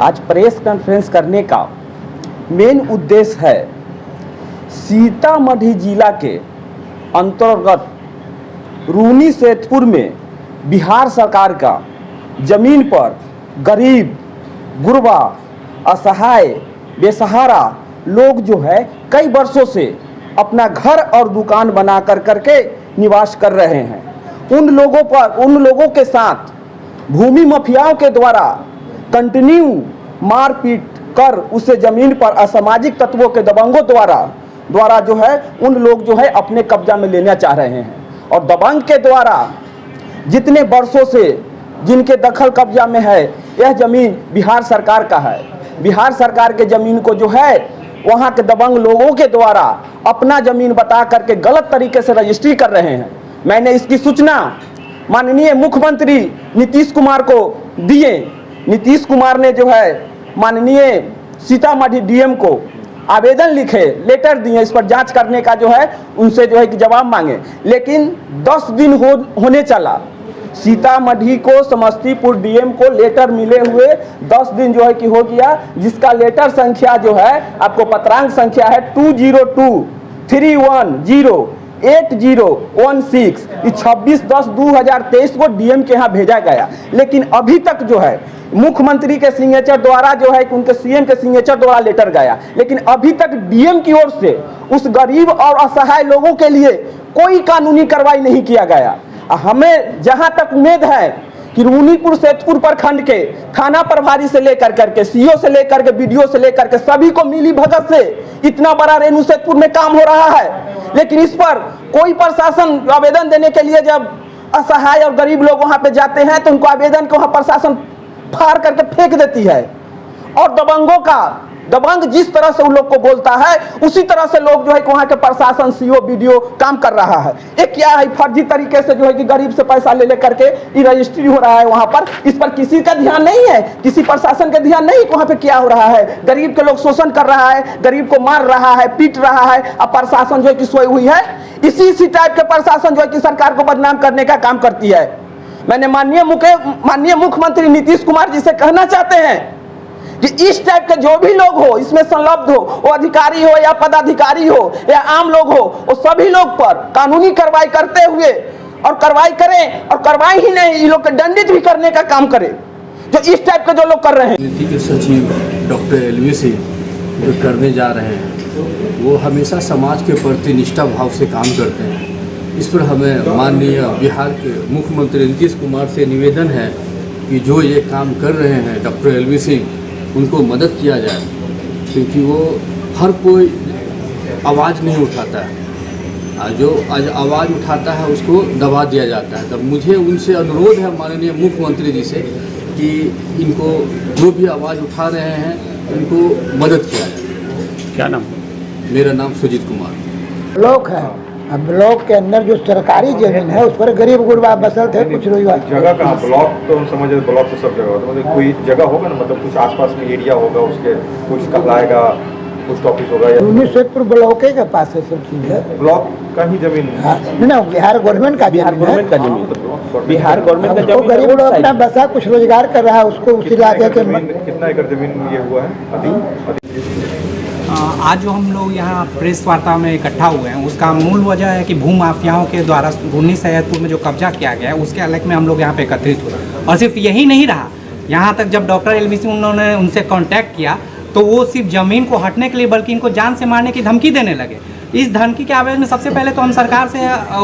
आज press conference करने का मेन उद्देश्य है सीतामढ़ी जिला के अंतर्गत रूनी सैदपुर में बिहार सरकार का जमीन पर गरीब, गुरबा, असहाय, बेसहारा लोग जो है कई वर्षों से अपना घर और दुकान बना करके निवास कर रहे हैं। उन लोगों के साथ भूमि माफियाओं के द्वारा कंटिन्यू मारपीट कर उसे जमीन पर असामाजिक तत्वों के दबंगों द्वारा जो है उन लोग जो है अपने कब्जा में लेना चाह रहे हैं। और दबंग के द्वारा जितने वर्षों से जिनके दखल कब्जा में है, यह जमीन बिहार सरकार का है। बिहार सरकार के जमीन को जो है वहाँ के दबंग लोगों के द्वारा अपना जमीन बता करके गलत तरीके से रजिस्ट्री कर रहे हैं। मैंने इसकी सूचना माननीय मुख्यमंत्री नीतीश कुमार को दिए। नीतीश कुमार ने जो है माननीय सीतामढ़ी डीएम को आवेदन लिखे, लेटर दिए, इस पर जांच करने का जो है उनसे जो है कि जवाब मांगे। लेकिन 10 दिन होने चला, सीतामढ़ी को समस्तीपुर डीएम को लेटर मिले हुए 10 दिन जो है कि हो गया, जिसका लेटर संख्या जो है आपको पत्रांक संख्या है 202-310-8016। 26/10/2023 को डीएम के यहाँ भेजा गया। लेकिन अभी तक जो है मुख्यमंत्री के सिग्नेचर द्वारा जो है उनके सीएम के सिग्नेचर द्वारा लेटर गया, लेकिन अभी तक डीएम की ओर से उस गरीब और असहाय लोगों के लिए कोई कानूनी कार्रवाई नहीं किया गया। हमें जहां तक उम्मीद है कि रूनीपुर सैदपुर प्रखंड के थाना प्रभारी से लेकर करके सीओ से लेकर के बीडीओ से लेकर के सभी को मिली भगत से इतना बड़ा रेणु सैदपुर में काम हो रहा है, लेकिन इस पर कोई प्रशासन आवेदन देने के लिए जब असहाय और गरीब लोग वहां पे जाते हैं तो उनको आवेदन को वहां प्रशासन फाड़ करके फेंक देती है। और दबंग जिस तरह से उन लोग को बोलता है उसी तरह से लोग जो है कि वहाँ के प्रशासन सीओ बीडीओ काम कर रहा है। एक क्या है फर्जी तरीके से जो है कि गरीब से पैसा ले करके ये रजिस्ट्री हो रहा है वहाँ पर। इस पर किसी का ध्यान नहीं है, किसी प्रशासन का ध्यान नहीं कि वहाँ पे क्या हो रहा है। गरीब के लोग शोषण कर रहा है, गरीब को मार रहा है, पीट रहा है। अब प्रशासन जो है कि सोई हुई है, इसी टाइप के प्रशासन जो है कि सरकार को बदनाम करने का काम करती है। मैंने माननीय मुख्यमंत्री नीतीश कुमार जी से कहना चाहते हैं कि इस टाइप के जो भी लोग हो, इसमें संलग्न हो, वो अधिकारी हो या पदाधिकारी हो या आम लोग हो, वो सभी लोग पर कानूनी कार्रवाई करते हुए और कार्रवाई करें, और कार्रवाई ही नहीं, इन लोग को दंडित भी करने का काम करें जो इस टाइप के जो लोग कर रहे हैं। नीति के सचिव डॉक्टर एलवी सिंह जो करने जा रहे हैं वो हमेशा समाज के प्रति निष्ठा भाव से काम करते हैं। इस पर हमें माननीय बिहार के मुख्यमंत्री नीतीश कुमार से निवेदन है कि जो ये काम कर रहे हैं डॉक्टर एलवी सिंह, उनको मदद किया जाए, क्योंकि वो हर कोई आवाज़ नहीं उठाता है। जो आज आवाज़ उठाता है उसको दबा दिया जाता है। तब मुझे उनसे अनुरोध है माननीय मुख्यमंत्री जी से कि इनको जो भी आवाज़ उठा रहे हैं इनको मदद किया जाए। क्या नाम? मेरा नाम सुजीत कुमार। ब्लॉक है, अब ब्लॉक के अंदर जो सरकारी जमीन है उस पर गरीब गुरबा बसल थे। कुछ जगह कहाँ? ब्लॉक तो हम समझे ब्लॉक तो सब जगह होता है, मतलब कोई जगह होगा ना, मतलब कुछ आसपास में एरिया होगा, उसके कुछ कहलाएगा, पोस्ट ऑफिस होगा या रूनीसैदपुर ब्लॉक के पास है सब चीज है। ब्लॉक का ही जमीन है ना, बिहार गवर्नमेंट का बिहार गवर्नमेंट का जमीन, बिहार गवर्नमेंट का जमीन। गरीब लोग अपना बसा कुछ रोजगार कर रहा है, उसको उस इलाके के कितना एकड़ जमीन ये हुआ है अधिक? आज जो हम लोग यहाँ प्रेस वार्ता में इकट्ठा हुए हैं उसका मूल वजह है कि भू माफियाओं के द्वारा रूनी सैदपुर में जो कब्जा किया गया है उसके अलग में हम लोग यहाँ पे एकत्रित हुए। और सिर्फ यही नहीं रहा, यहाँ तक जब डॉक्टर एलवी सिंह उन्होंने उनसे कांटेक्ट किया तो वो सिर्फ ज़मीन को हटने के लिए बल्कि इनको जान से मारने की धमकी देने लगे। इस धमकी के आवेदन में सबसे पहले तो हम सरकार से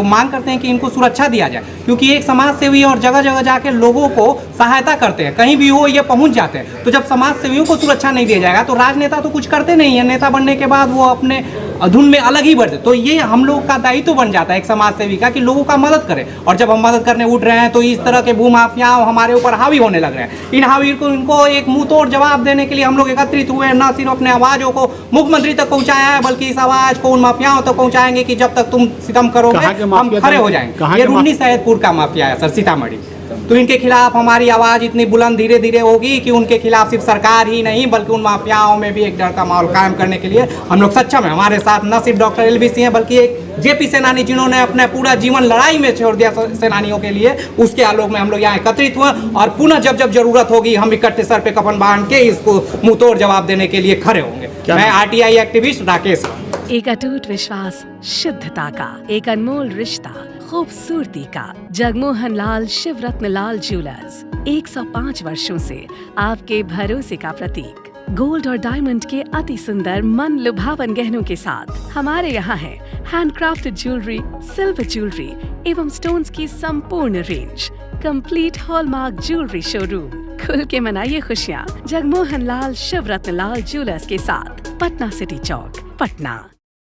मांग करते हैं कि इनको सुरक्षा दिया जाए, क्योंकि एक समाज सेवी और जगह जगह जाके लोगों को सहायता करते हैं, कहीं भी हो ये पहुंच जाते हैं। तो जब समाज सेवियों को सुरक्षा नहीं दिया जाएगा तो राजनेता तो कुछ करते नहीं है, नेता बनने के बाद वो अपने धुन में अलग ही बढ़ते। तो ये हम लोग का दायित्व बन जाता है एक समाज सेवी का कि लोगों का मदद करें। और जब हम मदद करने उठ रहे हैं तो इस तरह के भू माफियाओं हमारे ऊपर हावी होने लग रहे हैं। इन हावी को इनको एक मुंह तोड़ जवाब देने के लिए हम लोग एकत्रित हुए हैं। न सिर्फ अपने आवाज़ों को मुख्यमंत्री तक पहुँचाया है, बल्कि इस आवाज़ को उन माफियाओं तक पहुँचाएंगे कि जब तक तुम सितम करोगे हम खड़े हो जाएंगे। ये रूनी सैदपुर का माफिया है सर, सीतामढ़ी। तो इनके खिलाफ हमारी आवाज़ इतनी बुलंद धीरे धीरे होगी कि उनके खिलाफ सिर्फ सरकार ही नहीं बल्कि उन माफियाओं में भी एक डर का माहौल कायम करने के लिए हम लोग सक्षम हैं। हमारे साथ न सिर्फ डॉक्टर एलवी सिंह हैं बल्कि एक जेपी सेनानी जिन्होंने अपना पूरा जीवन लड़ाई में छोड़ दिया सेनानियों के लिए, उसके आलोक में हम लोग यहाँ एकत्रित हुए और पुनः जब जब जरूरत होगी हम इकट्ठे सर पे कफन बांध के इसको मुंहतोड़ जवाब देने के लिए खड़े होंगे। मैं आरटीआई एक्टिविस्ट राकेश। एक अटूट विश्वास, शुद्धता का एक अनमोल रिश्ता, खूबसूरती का। जगमोहन लाल शिवरत्न लाल ज्वेलर्स 105 वर्षों से आपके भरोसे का प्रतीक। गोल्ड और डायमंड के अति सुंदर मन लुभावन गहनों के साथ हमारे यहाँ है हैंडक्राफ्टेड ज्वेलरी, सिल्वर ज्वेलरी एवं स्टोन्स की संपूर्ण range. Complete hallmark jewellery showroom. खुल के मनाइए खुशियाँ जगमोहन लाल शिवरत्न लाल ज्वेलर्स के साथ, पटना सिटी चौक, पटना।